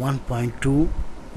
1.2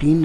3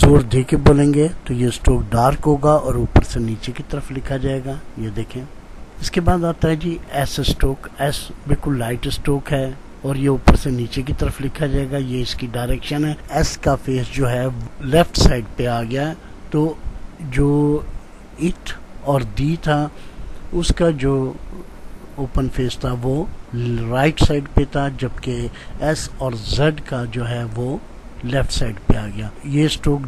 زور دے کے بولیں گے تو یہ اسٹروک ڈارک ہوگا اور اوپر سے نیچے کی طرف لکھا جائے گا. یہ دیکھیں. اس کے بعد آتا ہے جی ایس اسٹروک. ایس بالکل لائٹ اسٹروک ہے اور یہ اوپر سے نیچے کی طرف لکھا جائے گا. یہ اس کی ڈائریکشن ہے. ایس کا فیس جو ہے لیفٹ سائڈ پہ آ گیا, تو جو اٹ اور دی تھا اس کا جو اوپن فیس تھا وہ رائٹ سائڈ پہ تھا, جبکہ ایس اور زیڈ کا جو ہے وہ لیفٹ سائڈ پہ آ گیا. یہ اسٹروک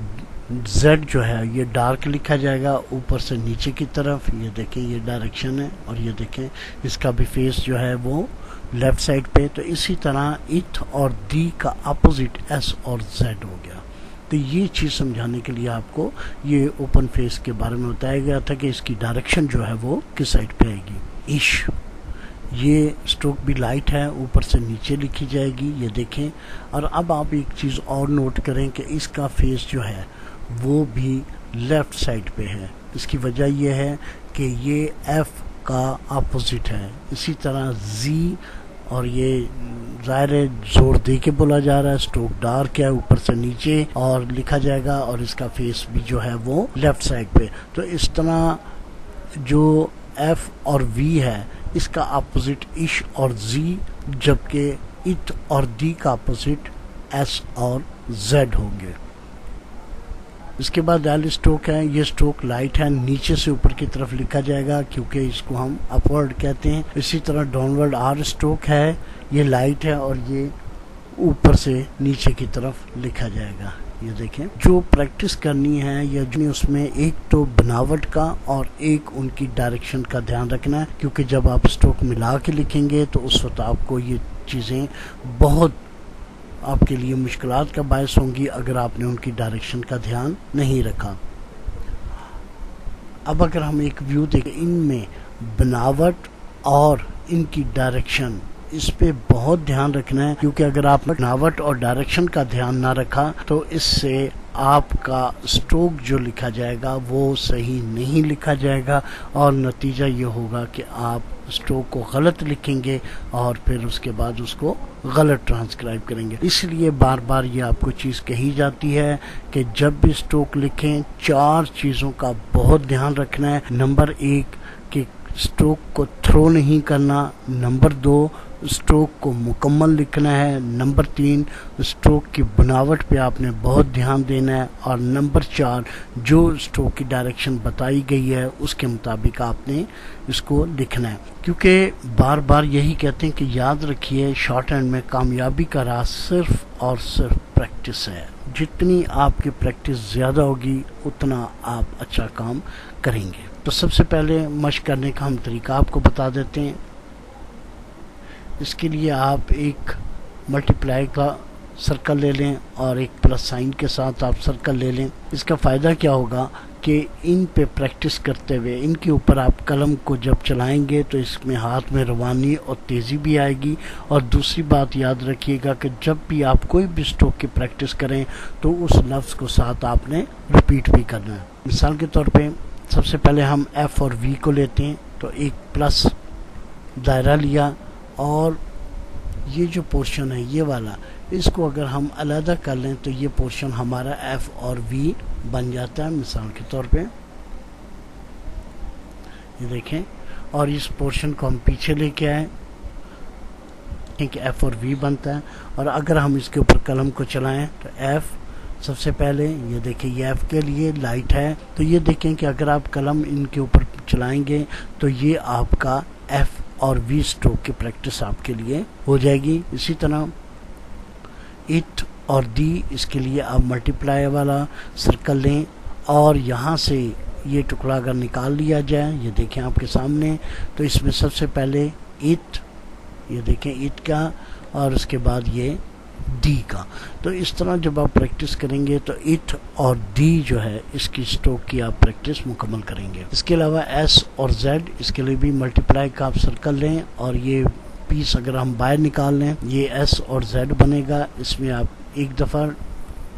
زیڈ جو ہے یہ ڈارک لکھا جائے گا اوپر سے نیچے کی طرف. یہ دیکھیں یہ ڈائریکشن ہے اور یہ دیکھیں اس کا بھی فیس جو ہے وہ لیفٹ سائڈ پہ. تو اسی طرح اٹ اور دی کا اپوزٹ ایس اور زیڈ ہو گیا. تو یہ چیز سمجھانے کے لیے آپ کو یہ اوپن فیس کے بارے میں بتایا گیا تھا کہ اس کی ڈائریکشن جو ہے وہ کس سائڈ پہ آئے گی. عش یہ اسٹروک بھی لائٹ ہے, اوپر سے نیچے لکھی جائے گی. یہ دیکھیں. اور اب آپ ایک چیز اور نوٹ کریں کہ اس کا فیس جو ہے وہ بھی لیفٹ سائڈ پہ ہے. اس کی وجہ یہ ہے کہ یہ ایف کا اپوزٹ ہے. اسی طرح زی, اور یہ ظاہر ہے زور دے کے بولا جا رہا ہے, اسٹروک ڈارک ہے اوپر سے نیچے اور لکھا جائے گا, اور اس کا فیس بھی جو ہے وہ لیفٹ سائڈ پہ. تو اس طرح جو ایف اور وی ہے اس کا اپوزٹ اش اور زی, جبکہ اٹ اور دی کا اپوزٹ ایس اور زیڈ ہوں گے. اس کے بعد ایل اسٹروک ہے. یہ اسٹروک لائٹ ہے, نیچے سے اوپر کی طرف لکھا جائے گا کیونکہ اس کو ہم اپورڈ کہتے ہیں. اسی طرح ڈاؤنورڈ آر اسٹروک ہے. یہ لائٹ ہے اور یہ اوپر سے نیچے کی طرف لکھا جائے گا. یہ دیکھیں جو پریکٹس کرنی ہے یا اس میں ایک تو بناوٹ کا اور ایک ان کی ڈائریکشن کا دھیان رکھنا ہے, کیونکہ جب آپ اسٹروک ملا کے لکھیں گے تو اس وقت آپ کو یہ چیزیں بہت آپ کے لیے مشکلات کا باعث ہوں گی اگر آپ نے ان کی ڈائریکشن کا دھیان نہیں رکھا. اب اگر ہم ایک ویو دیکھیں, ان میں بناوٹ اور ان کی ڈائریکشن اس پہ بہت دھیان رکھنا ہے, کیونکہ اگر آپ نے بناوٹ اور ڈائریکشن کا دھیان نہ رکھا تو اس سے آپ کا اسٹروک جو لکھا جائے گا وہ صحیح نہیں لکھا جائے گا, اور نتیجہ یہ ہوگا کہ آپ اسٹروک کو غلط لکھیں گے اور پھر اس کے بعد اس کو غلط ٹرانسکرائب کریں گے. اس لیے بار بار یہ آپ کو چیز کہی جاتی ہے کہ جب بھی اسٹروک لکھیں 4 چیزوں کا بہت دھیان رکھنا ہے. نمبر 1 کہ اسٹروک کو تھرو نہیں کرنا. نمبر 2 اسٹروک کو مکمل لکھنا ہے. نمبر 3 اسٹروک کی بناوٹ پہ آپ نے بہت دھیان دینا ہے. اور نمبر 4 جو اسٹروک کی ڈائریکشن بتائی گئی ہے اس کے مطابق آپ نے اس کو لکھنا ہے. کیونکہ بار بار یہی کہتے ہیں کہ یاد رکھیے شارٹ ہینڈ میں کامیابی کا راز صرف اور صرف پریکٹس ہے. جتنی آپ کی پریکٹس زیادہ ہوگی اتنا آپ اچھا کام کریں گے. تو سب سے پہلے مشق کرنے کا ہم طریقہ آپ کو بتا دیتے ہیں. اس کے لیے آپ ایک ملٹی پلائی کا سرکل لے لیں اور ایک پلس سائن کے ساتھ آپ سرکل لے لیں. اس کا فائدہ کیا ہوگا کہ ان پہ پریکٹس کرتے ہوئے ان کے اوپر آپ قلم کو جب چلائیں گے تو اس میں ہاتھ میں روانی اور تیزی بھی آئے گی. اور دوسری بات یاد رکھیے گا کہ جب بھی آپ کوئی بھی اسٹروک کی پریکٹس کریں تو اس لفظ کو ساتھ آپ نے ریپیٹ بھی کرنا ہے. مثال کے طور پہ سب سے پہلے ہم ایف اور وی کو لیتے ہیں, تو ایک پلس دائرہ لیا اور یہ جو پورشن ہے یہ والا, اس کو اگر ہم علیحدہ کر لیں تو یہ پورشن ہمارا ایف اور وی بن جاتا ہے. مثال کے طور پہ یہ دیکھیں, اور اس پورشن کو ہم پیچھے لے کے آئیں کہ ایف اور وی بنتا ہے. اور اگر ہم اس کے اوپر قلم کو چلائیں تو ایف سب سے پہلے یہ دیکھیں یہ ایف کے لیے لائٹ ہے, تو یہ دیکھیں کہ اگر آپ قلم ان کے اوپر چلائیں گے تو یہ آپ کا ایف اور وی اسٹروک کی پریکٹس آپ کے لیے ہو جائے گی. اسی طرح اٹ اور دی, اس کے لیے آپ ملٹی پلائی والا سرکل لیں اور یہاں سے یہ ٹکڑا اگر نکال لیا جائے, یہ دیکھیں آپ کے سامنے, تو اس میں سب سے پہلے اٹ, یہ دیکھیں اٹ کا, اور اس کے بعد یہ ڈی کا. تو اس طرح جب آپ پریکٹس کریں گے تو اٹ اور ڈی جو ہے اس کی اسٹروک کی آپ پریکٹس مکمل کریں گے. اس کے علاوہ ایس اور زیڈ, اس کے لیے بھی ملٹی پلائی کا آپ سرکل لیں اور یہ پیس اگر ہم باہر نکال لیں یہ ایس اور زیڈ بنے گا. اس میں آپ ایک دفعہ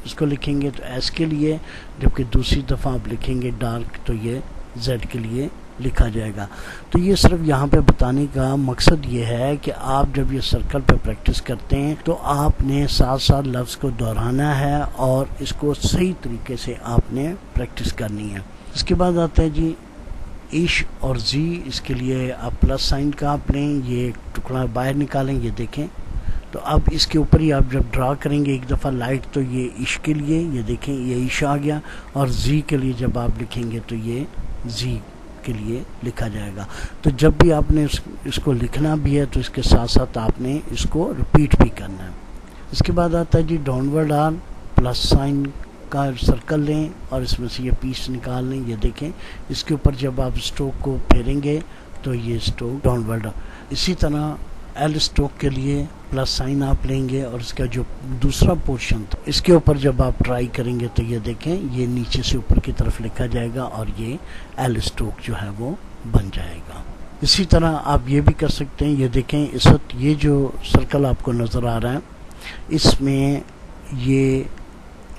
اس کو لکھیں گے تو ایس کے لیے, جبکہ دوسری دفعہ آپ لکھیں گے ڈارک تو یہ زیڈ کے لیے لکھا جائے گا۔ تو یہ صرف یہاں پہ بتانے کا مقصد یہ ہے کہ آپ جب یہ سرکل پہ پریکٹس کرتے ہیں تو آپ نے ساتھ ساتھ لفظ کو دہرانا ہے اور اس کو صحیح طریقے سے آپ نے پریکٹس کرنی ہے۔ اس کے بعد آتا ہے جی ایش اور زی، اس کے لیے آپ پلس سائن کا آپ لیں، یہ ٹکڑا باہر نکالیں، یہ دیکھیں۔ تو اب اس کے اوپر ہی آپ جب ڈرا کریں گے ایک دفعہ لائٹ تو یہ ایش کے لیے، یہ دیکھیں یہ ایش آ گیا، اور زی کے لیے جب آپ لکھیں گے تو یہ زی کے لیے لکھا جائے گا۔ تو جب بھی آپ نے اس کو لکھنا بھی ہے تو اس کے ساتھ ساتھ آپ نے اس کو رپیٹ بھی کرنا ہے۔ اس کے بعد آتا ہے جی downward or, plus sign کا سرکل لیں اور اس میں سے یہ پیس نکال لیں، یہ دیکھیں اس کے اوپر جب آپ اسٹروک کو پھیریں گے تو یہ اسٹروک ڈاؤن ورڈ۔ اسی طرح ایل اسٹروک کے لیے پلس سائن آپ لیں گے اور اس کا جو دوسرا پورشن تھا اس کے اوپر جب آپ ٹرائی کریں گے تو یہ دیکھیں یہ نیچے سے اوپر کی طرف لکھا جائے گا اور یہ ایل اسٹروک جو ہے وہ بن جائے گا۔ اسی طرح آپ یہ بھی کر سکتے ہیں، یہ دیکھیں اس وقت یہ جو سرکل آپ کو نظر آ رہا ہے اس میں یہ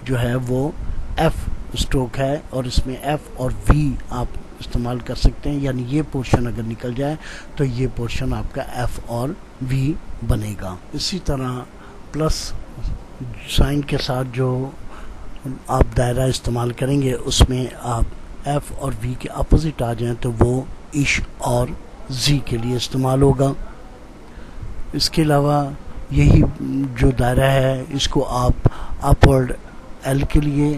جو ہے وہ ایف اسٹروک ہے اور اس میں ایف اور وی آپ استعمال کر سکتے ہیں، یعنی یہ پورشن اگر نکل جائے تو یہ پورشن آپ کا ایف اور وی بنے گا۔ اسی طرح پلس سائن کے ساتھ جو آپ دائرہ استعمال کریں گے اس میں آپ ایف اور وی کے اپوزٹ آ جائیں تو وہ ایش اور زی کے لیے استعمال ہوگا۔ اس کے علاوہ یہی جو دائرہ ہے اس کو آپ اپورڈ ایل کے لیے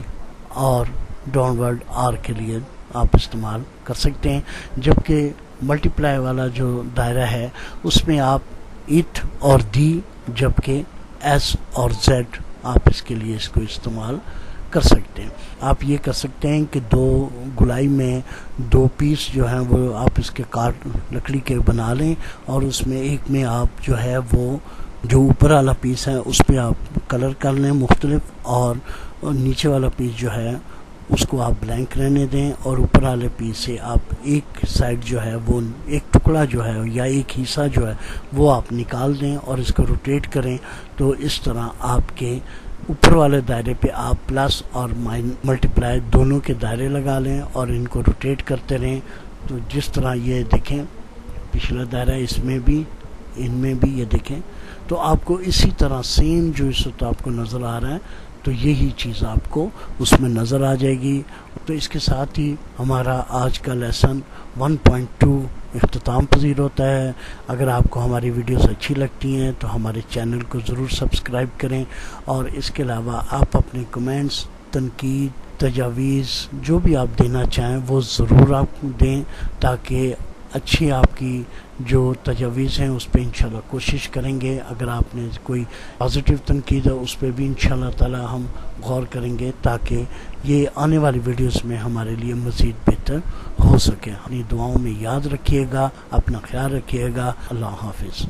اور ڈاؤن ورڈ آر کے لیے آپ استعمال کر سکتے ہیں، جبکہ ملٹی پلائی والا جو دائرہ ہے اس میں آپ اٹ اور دی جبکہ ایس اور زیڈ آپ اس کے لیے اس کو استعمال کر سکتے ہیں۔ آپ یہ کر سکتے ہیں کہ دو گلائی میں دو پیس جو ہیں وہ آپ اس کے کاٹ لکڑی کے بنا لیں اور اس میں ایک میں آپ جو ہے وہ جو اوپر والا پیس ہے اس پہ آپ کلر کر لیں مختلف، اور نیچے والا پیس جو ہے اس کو آپ بلینک رہنے دیں اور اوپر والے پیس سے آپ ایک سائڈ جو ہے وہ ایک ٹکڑا جو ہے یا ایک حصہ جو ہے وہ آپ نکال دیں اور اس کو روٹیٹ کریں۔ تو اس طرح آپ کے اوپر والے دائرے پہ آپ پلس اور ملٹی پلائی دونوں کے دائرے لگا لیں اور ان کو روٹیٹ کرتے رہیں۔ تو جس طرح یہ دیکھیں پچھلا دائرہ اس میں بھی ان میں بھی یہ دیکھیں، تو آپ کو اسی طرح سیم جو اس وقت آپ کو نظر آ رہا ہے تو یہی چیز آپ کو اس میں نظر آ جائے گی۔ تو اس کے ساتھ ہی ہمارا آج کا لیسن 1.2 اختتام پذیر ہوتا ہے۔ اگر آپ کو ہماری ویڈیوز اچھی لگتی ہیں تو ہمارے چینل کو ضرور سبسکرائب کریں، اور اس کے علاوہ آپ اپنے کمنٹس، تنقید، تجاویز جو بھی آپ دینا چاہیں وہ ضرور آپ دیں، تاکہ اچھی آپ کی جو تجاویز ہیں اس پہ انشاءاللہ کوشش کریں گے۔ اگر آپ نے کوئی پازیٹیو تنقید ہے اس پہ بھی انشاءاللہ تعالی ہم غور کریں گے تاکہ یہ آنے والی ویڈیوز میں ہمارے لیے مزید بہتر ہو سکے۔ اپنی دعاؤں میں یاد رکھیے گا، اپنا خیال رکھیے گا۔ اللہ حافظ۔